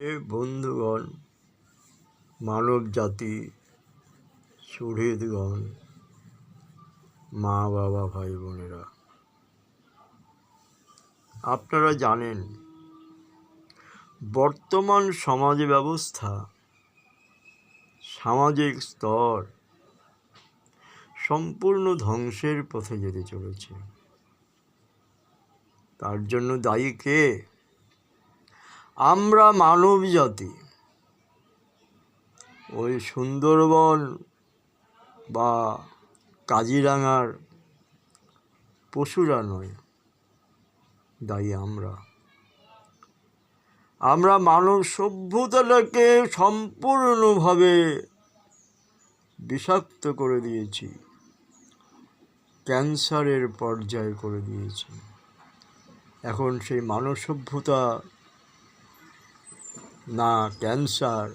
এ বন্ধুগণ, মানব জাতি, সুহৃদগণ, মা বাবা, ভাই বোনেরা, আপনারা জানেন বর্তমান সমাজ ব্যবস্থা, সামাজিক স্তর সম্পূর্ণ ধ্বংসের পথে যেতে চলেছে। তার জন্য দায়ী কে? আমরা মানব জাতি। ওই সুন্দরবন বা কাজিরাঙার পশুরা নয়, দায়ী আমরা মানব সভ্যতাটাকে সম্পূর্ণভাবে বিষাক্ত করে দিয়েছি, ক্যান্সারের পর্যায়ে করে দিয়েছি। এখন সেই মানব সভ্যতা না ক্যান্সার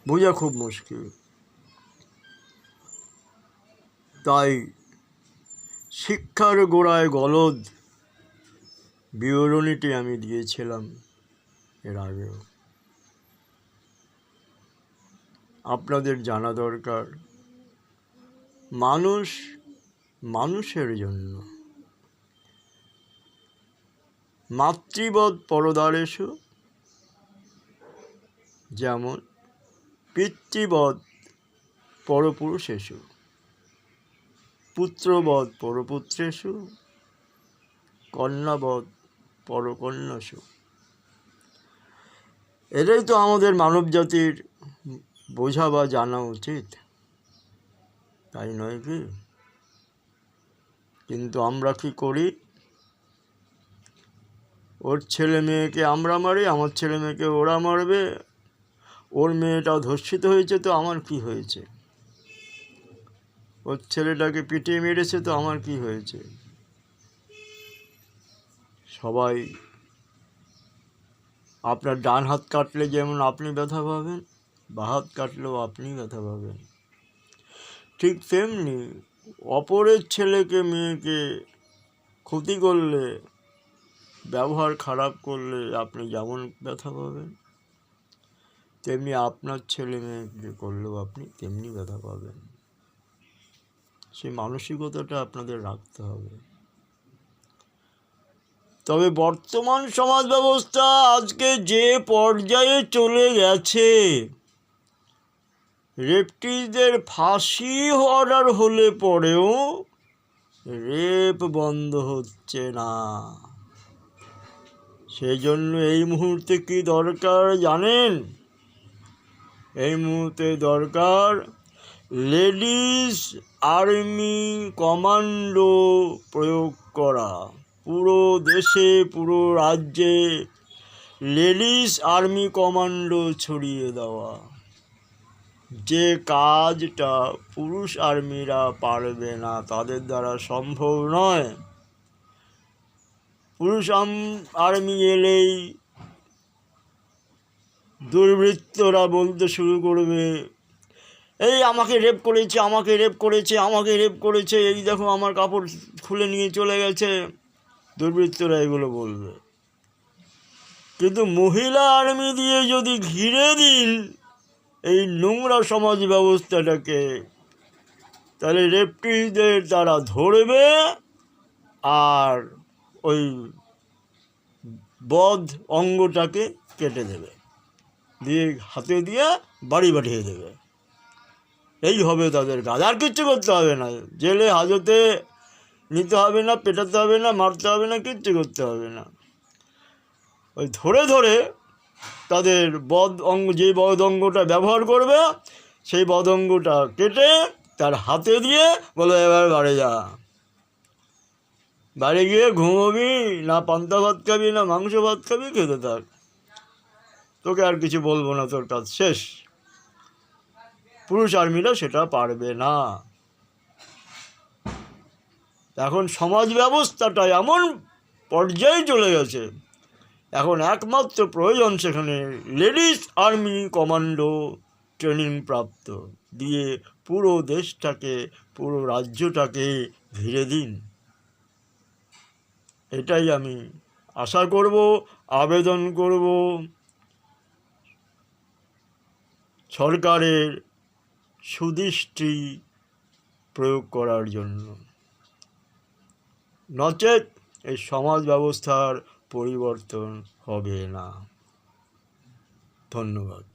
বোঝা খুব মুশকিল। তাই শিক্ষার গোড়ায় গলদ বিবরণীটি আমি দিয়েছিলাম এর আগেও। আপনাদের জানা দরকার, মানুষ মানুষের জন্য। মাতৃবৎ পরদারেষু, যেমন পিতৃবৎ পরপুরুষেষু, পুত্রবৎ পরপুত্রেষু, কন্যাবৎ পরকন্যাসু। এটাই তো আমাদের মানব জাতির বোঝা বা জানা উচিত, তাই নয় কি? কিন্তু আমরা কি করি? ওর ছেলে মেয়েকে আমরা মারি, আমার ছেলে মেয়েকে ওরা মারবে, ওর মেয়েটা ধর্ষিত হয়েছে তো আমার কি হয়েছে, ওর ছেলেটাকে পিটিয়ে মেরেছে তো আমার কি হয়েছে। সবাই, আপনার ডান হাত কাটলে যেমন আপনি ব্যথা পাবেন, বা হাত কাটলেও আপনি ব্যথা পাবেন, ঠিক তেমনি অপরের ছেলেকে মেয়েকে ক্ষতি করলে, ব্যবহার খারাপ করলে আপনি যেমন ব্যথা পাবেন, তেমনি আপনার ছেলে মেয়েকে করলেও আপনি তেমনি ব্যথা পাবেন। সেই মানসিকতাটা আপনাদের রাখতে হবে। তবে বর্তমান সমাজ ব্যবস্থা আজকে যে পর্যায়ে চলে গেছে, রেপটিদের ফাঁসি অর্ডার হলে পরেও রেপ বন্ধ হচ্ছে না। সেই জন্য এই মুহূর্তে কি দরকার জানেন? এই মুহূর্তে দরকার লেডিস আর্মি কমান্ডো প্রয়োগ করা। পুরো দেশে, পুরো রাজ্যে লেডিস আর্মি কমান্ডো ছড়িয়ে দেওয়া। যে কাজটা পুরুষ আর্মিরা পারবে না, তাদের দ্বারা সম্ভব নয়। পুরুষ আর্মি এলেই দুর্বৃত্তরা বলতে শুরু করবে, এই আমাকে রেপ করেছে, আমাকে রেপ করেছে, আমাকে রেপ করেছে, এই দেখো আমার কাপড় খুলে নিয়ে চলে গেছে। দুর্বৃত্তরা এগুলো বলবে। কিন্তু মহিলা আর্মি দিয়ে যদি ঘিরে দিন এই নোংরা সমাজ ব্যবস্থাটাকে, তাহলে রেপটিদের তারা ধরবে আর ওই বধ অঙ্গটাকে কেটে দেবে, দিয়ে হাতে দিয়ে বাড়ি পাঠিয়ে দেবে। এই হবে তাদের কাজ, আর কিচ্ছু করতে হবে না। জেলে হাজতে নিতে হবে না, পেটাতে হবে না, মারতে হবে না, কিচ্ছু করতে হবে না। ওই ধরে ধরে তাদের যে বধ অঙ্গটা ব্যবহার করবে, সেই বধ অঙ্গটা কেটে তার হাতে দিয়ে বলে, এবার বাড়ি যা, বাড়ি গিয়ে ঘুমোবি, না পান্তা ভাত খাবি, না মাংস ভাত খাবি, খেতে থাক, তোকে আর কিছু বলবো না, তোর কাজ শেষ। পুরুষ আর্মিরা সেটা পারবে না। এখন সমাজ ব্যবস্থাটা এমন পর্যায়ে চলে গেছে, এখন একমাত্র প্রয়োজন সেখানে লেডিস আর্মি কমান্ডো ট্রেনিং প্রাপ্ত, দিয়ে পুরো দেশটাকে, পুরো রাজ্যটাকে ঘিরে দিন। এটাই আমি আশা করব, আবেদন করব সরকারের সুদৃষ্টি প্রয়োগ করার জন্য, নচেৎ এই সমাজ ব্যবস্থার পরিবর্তন হবে না। ধন্যবাদ।